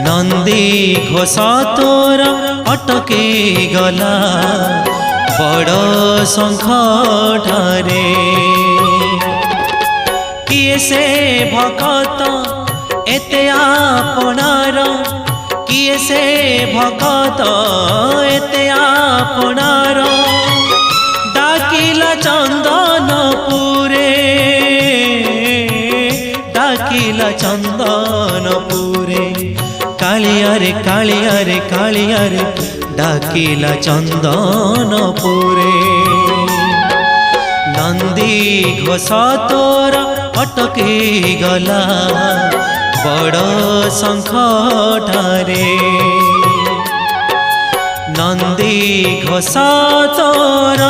नंदी घोष तोर अटके गला बड़ शंख ठारे किए से भगत एते आपणार किए से भगत एते आपणार डाकिला चंदनपुरे डाकिला चंदनपुरे कालिया रे कालिया रे कालिया रे डाकिला चंदनपुरे नंदी घोष तोर अटके गला बड़ शंख ठारे नंदी घोष तोर